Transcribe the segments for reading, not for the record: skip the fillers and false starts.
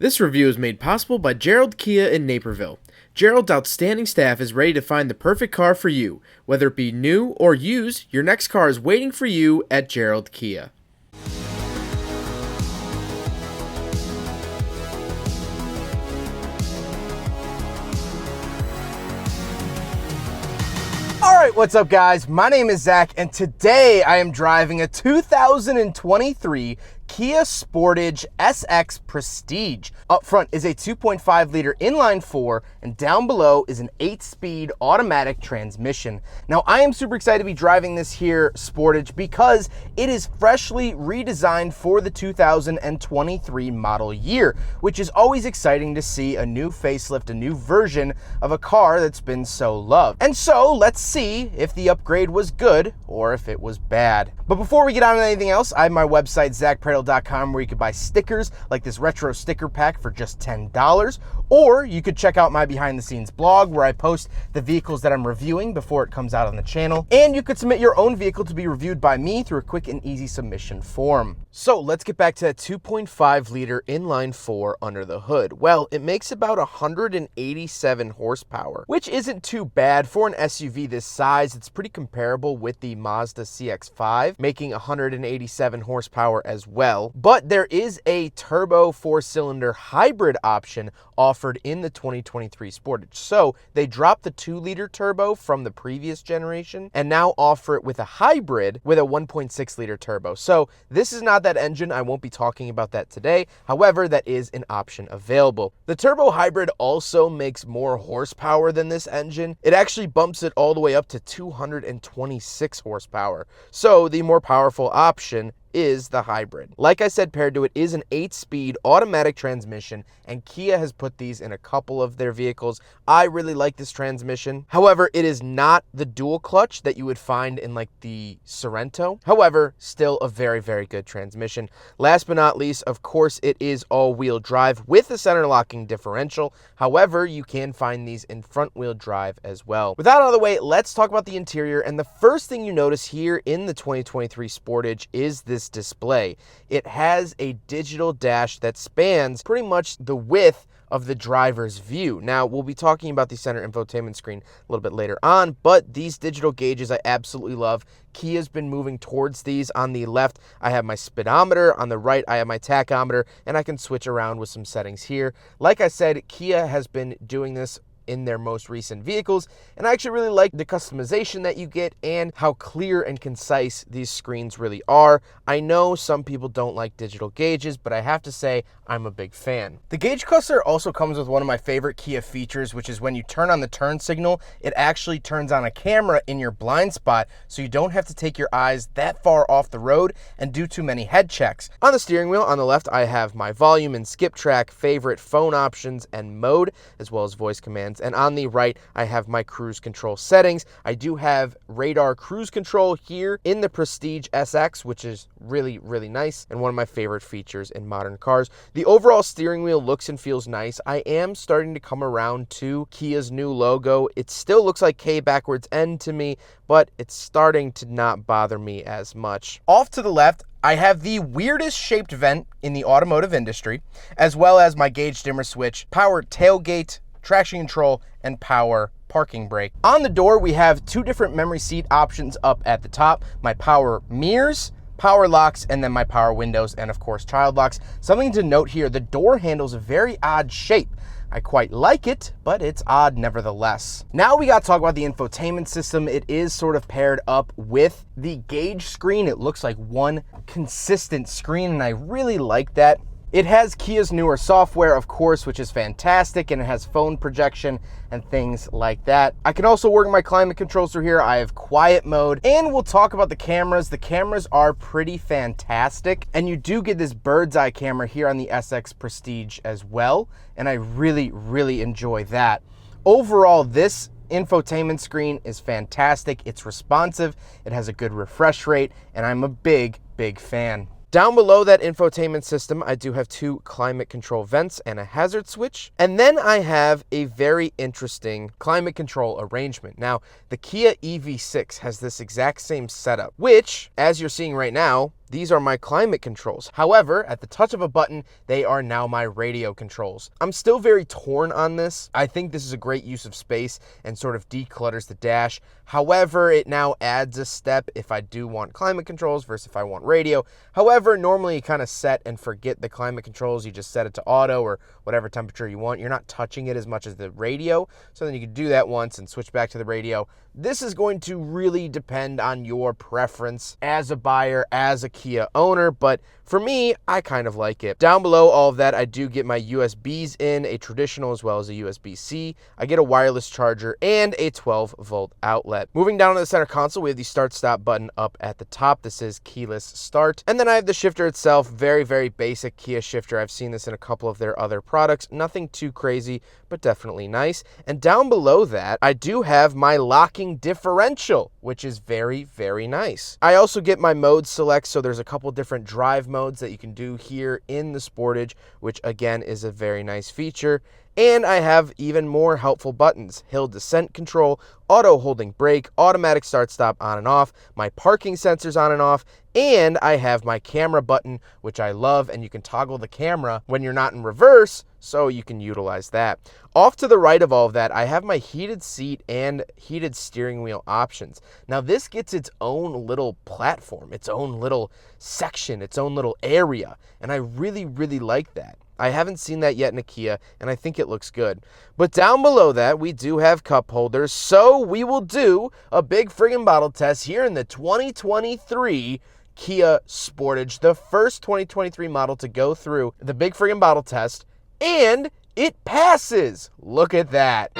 This review is made possible by Gerald Kia in Naperville. Gerald's outstanding staff is ready to find the perfect car for you. Whether it be new or used, your next car is waiting for you at Gerald Kia. Alright, what's up guys? My name is Zach and today I am driving a 2023 Kia Sportage SX Prestige. Up front is a 2.5 liter inline 4 and down below is an 8-speed automatic transmission. Now I am super excited to be driving this here Sportage because it is freshly redesigned for the 2023 model year, which is always exciting to see a new facelift, a new version of a car that's been so loved. And so let's see if the upgrade was good or if it was bad. But before we get on to anything else, I have my website zackpradle.com where you can buy stickers like this retro sticker pack for just $10, or you could check out my behind the scenes blog where I post the vehicles that I'm reviewing before it comes out on the channel, and you could submit your own vehicle to be reviewed by me through a quick and easy submission form. So let's get back to that 2.5 liter inline 4 under the hood. Well, it makes about 187 horsepower, which isn't too bad for an SUV this size. It's pretty comparable with the Mazda CX-5, making 187 horsepower as well. But there is a turbo 4-cylinder hybrid option offered in the 2023 Sportage. So they dropped the 2-liter turbo from the previous generation and now offer it with a hybrid with a 1.6 liter turbo. So this is not that engine. I won't be talking about that today. However, that is an option available. The turbo hybrid also makes more horsepower than this engine. It actually bumps it all the way up to 226 horsepower. So the more powerful option is the hybrid. Like I said, paired to it is an 8-speed automatic transmission, and Kia has put these in a couple of their vehicles. I really like this transmission. However, it is not the dual clutch that you would find in like the Sorento. However, still a very, very good transmission. Last but not least, of course, it is all-wheel drive with a center locking differential. However, you can find these in front-wheel drive as well. With that out of the way, let's talk about the interior, and the first thing you notice here in the 2023 Sportage is this display. It has a digital dash that spans pretty much the width of the driver's view. Now, we'll be talking about the center infotainment screen a little bit later on, but these digital gauges I absolutely love. Kia's been moving towards these. On the left, I have my speedometer. On the right, I have my tachometer, and I can switch around with some settings here. Like I said, Kia has been doing this in their most recent vehicles, and I actually really like the customization that you get and how clear and concise these screens really are. I know some people don't like digital gauges, but I have to say I'm a big fan. The gauge cluster also comes with one of my favorite Kia features, which is when you turn on the turn signal, it actually turns on a camera in your blind spot, so you don't have to take your eyes that far off the road and do too many head checks. On the steering wheel on the left, I have my volume and skip track, favorite phone options, and mode, as well as voice commands. And on the right, I have my cruise control settings. I do have radar cruise control here in the Prestige SX, which is really, really nice and one of my favorite features in modern cars. The overall steering wheel looks and feels nice. I am starting to come around to Kia's new logo. It still looks like K backwards N to me, but it's starting to not bother me as much. Off to the left, I have the weirdest shaped vent in the automotive industry, as well as my gauge dimmer switch, power tailgate, traction control, and power parking brake. On the door, we have two different memory seat options up at the top, my power mirrors, power locks, and then my power windows, and of course child locks. Something to note here, the door handle's a very odd shape. I quite like it, but it's odd nevertheless. Now we gotta talk about the infotainment system. It is sort of paired up with the gauge screen. It looks like one consistent screen, and I really like that. It has Kia's newer software, of course, which is fantastic, and it has phone projection and things like that. I can also work my climate controls through here. I have quiet mode, and we'll talk about the cameras. The cameras are pretty fantastic, and you do get this bird's eye camera here on the SX Prestige as well, and I really, really enjoy that. Overall, this infotainment screen is fantastic. It's responsive, it has a good refresh rate, and I'm a big, big fan. Down below that infotainment system, I do have two climate control vents and a hazard switch. And then I have a very interesting climate control arrangement. Now, the Kia EV6 has this exact same setup, which, as you're seeing right now, these are my climate controls. However, at the touch of a button, they are now my radio controls. I'm still very torn on this. I think this is a great use of space and sort of declutters the dash. However, it now adds a step if I do want climate controls versus if I want radio. However, normally you kind of set and forget the climate controls. You just set it to auto or whatever temperature you want. You're not touching it as much as the radio. So then you can do that once and switch back to the radio. This is going to really depend on your preference as a buyer, as a Kia owner, but for me, I kind of like it. Down below all of that, I do get my USBs in, a traditional as well as a USB-C. I get a wireless charger and a 12-volt outlet. Moving down to the center console, we have the start-stop button up at the top. This is keyless start. And then I have the shifter itself, very, very basic Kia shifter. I've seen this in a couple of their other products. Nothing too crazy, but definitely nice. And down below that, I do have my locking differential, which is very, very nice. I also get my mode select, so there's a couple different drive modes that you can do here in the Sportage, which again is a very nice feature. And I have even more helpful buttons: hill descent control, auto holding brake, automatic start stop on and off, my parking sensors on and off, and I have my camera button, which I love, and you can toggle the camera when you're not in reverse, so you can utilize that. Off to the right of all of that, I have my heated seat and heated steering wheel options. Now this gets its own little platform, its own little section, its own little area, and I really, really like that. I haven't seen that yet in a Kia, and I think it looks good. But down below that, we do have cup holders, so we will do a big friggin' bottle test here in the 2023 Kia Sportage, the first 2023 model to go through the big friggin' bottle test, and it passes. Look at that.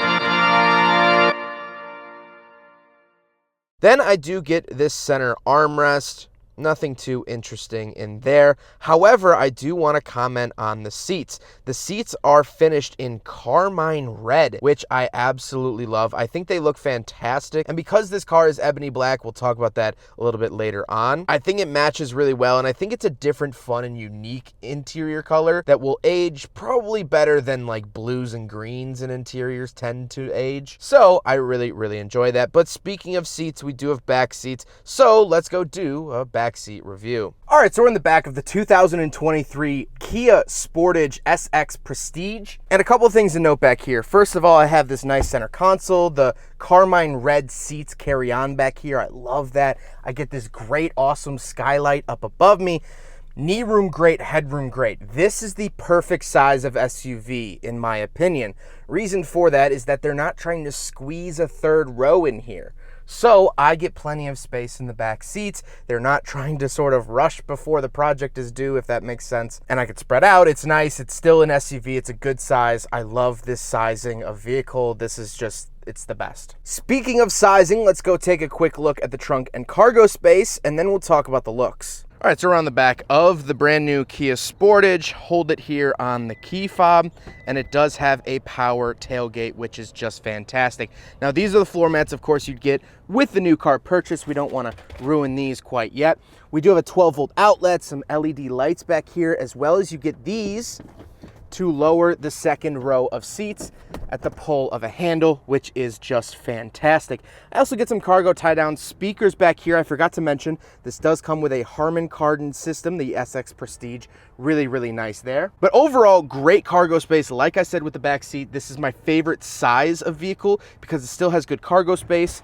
Then I do get this center armrest. Nothing too interesting in there. However, I do want to comment on the seats. The seats are finished in carmine red, which I absolutely love. I think they look fantastic. And because this car is ebony black, we'll talk about that a little bit later on, I think it matches really well. And I think it's a different, fun, and unique interior color that will age probably better than like blues and greens in interiors tend to age. So I really, really enjoy that. But speaking of seats, we do have back seats. So let's go do a backseat review. All right, so we're in the back of the 2023 Kia Sportage SX Prestige. And a couple of things to note back here. First of all, I have this nice center console. The carmine red seats carry on back here. I love that. I get this great, awesome skylight up above me. Knee room great, headroom great. This is the perfect size of SUV, in my opinion. Reason for that is that they're not trying to squeeze a third row in here. So I get plenty of space in the back seats. They're not trying to sort of rush before the project is due, if that makes sense. And I could spread out. It's nice. It's still an SUV. It's a good size. I love this sizing of vehicle. This is just, it's the best. Speaking of sizing, let's go take a quick look at the trunk and cargo space, and then we'll talk about the looks. All right, so we're on the back of the brand new Kia Sportage. Hold it here on the key fob, and it does have a power tailgate, which is just fantastic. Now, these are the floor mats, of course, you'd get with the new car purchase. We don't want to ruin these quite yet. We do have a 12-volt outlet, some LED lights back here, as well as you get these to lower the second row of seats at the pull of a handle, which is just fantastic. I also get some cargo tie-down speakers back here. I forgot to mention, this does come with a Harman Kardon system, the SX Prestige. Really, really nice there. But overall, great cargo space. Like I said with the back seat, this is my favorite size of vehicle because it still has good cargo space.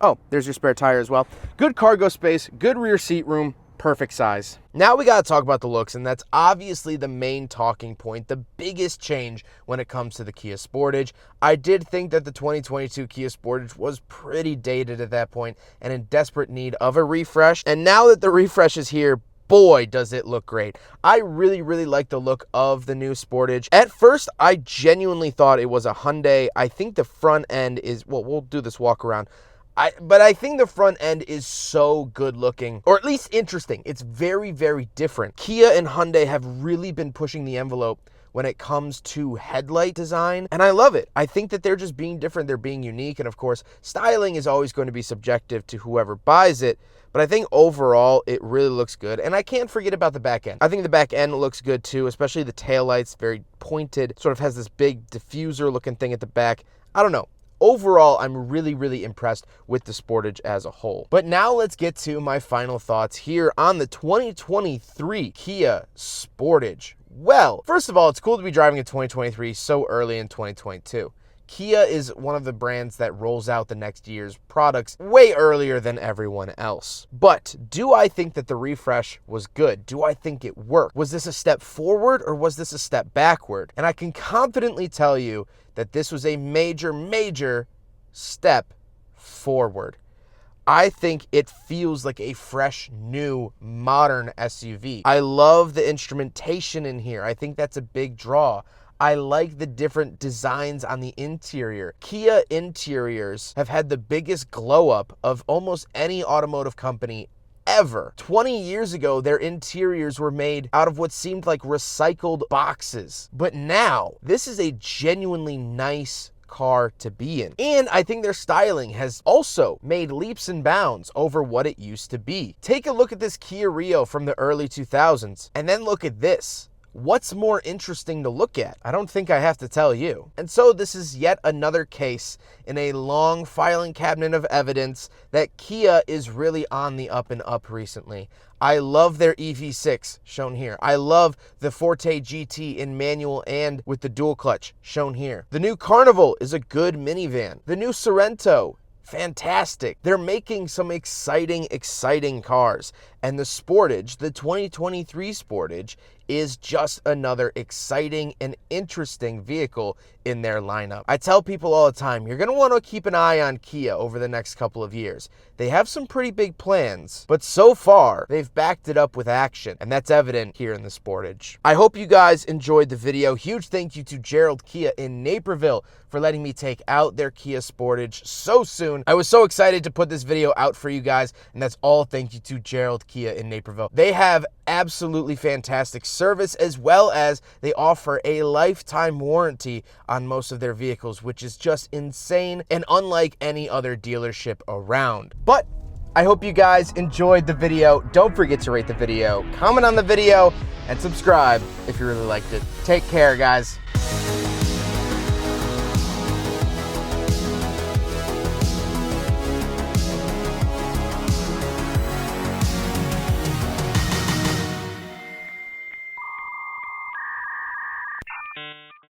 Oh, there's your spare tire as well. Good cargo space, good rear seat room, perfect size. Now we got to talk about the looks, and that's obviously the main talking point, the biggest change when it comes to the Kia Sportage. I did think that the 2022 Kia Sportage was pretty dated at that point and in desperate need of a refresh. And now that the refresh is here, boy, does it look great. I really, really like the look of the new Sportage. At first, I genuinely thought it was a Hyundai. I think the front end is, well, we'll do this walk around. But I think the front end is so good looking, or at least interesting. It's very, very different. Kia and Hyundai have really been pushing the envelope when it comes to headlight design, and I love it. I think that they're just being different. They're being unique, and of course, styling is always going to be subjective to whoever buys it, but I think overall, it really looks good, and I can't forget about the back end. I think the back end looks good too, especially the taillights, very pointed, sort of has this big diffuser looking thing at the back. I don't know. overall, I'm really impressed with the Sportage as a whole. But now let's get to my final thoughts here on the 2023 Kia Sportage. Well, first of all, it's cool to be driving a 2023 so early in 2022. Kia is one of the brands that rolls out the next year's products way earlier than everyone else. But do I think that the refresh was good? Do I think it worked? Was this a step forward or was this a step backward? And I can confidently tell you that this was a major step forward. I think it feels like a fresh, new, modern SUV. I love the instrumentation in here. I think that's a big draw. I like the different designs on the interior. Kia interiors have had the biggest glow up of almost any automotive company ever. 20 years ago, their interiors were made out of what seemed like recycled boxes. But now, this is a genuinely nice car to be in. And I think their styling has also made leaps and bounds over what it used to be. Take a look at this Kia Rio from the early 2000s, and then look at this. What's more interesting to look at? I don't think I have to tell you. And so this is yet another case in a long filing cabinet of evidence that Kia is really on the up and up recently. I love their EV6 shown here. I love the Forte GT in manual and with the dual clutch shown here. The new Carnival is a good minivan. The new Sorento, fantastic. They're making some exciting cars. And the Sportage, the 2023 Sportage, is just another exciting and interesting vehicle in their lineup. I tell people all the time, you're going to want to keep an eye on Kia over the next couple of years. They have some pretty big plans, but so far, they've backed it up with action, and that's evident here in the Sportage. I hope you guys enjoyed the video. Huge thank you to Gerald Kia in Naperville for letting me take out their Kia Sportage so soon. I was so excited to put this video out for you guys, and that's all thank you to Gerald Kia in Naperville. They have absolutely fantastic service, as well as they offer a lifetime warranty on most of their vehicles, which is just insane and unlike any other dealership around. But I hope you guys enjoyed the video. Don't forget to rate the video, comment on the video, and subscribe if you really liked it. Take care, guys.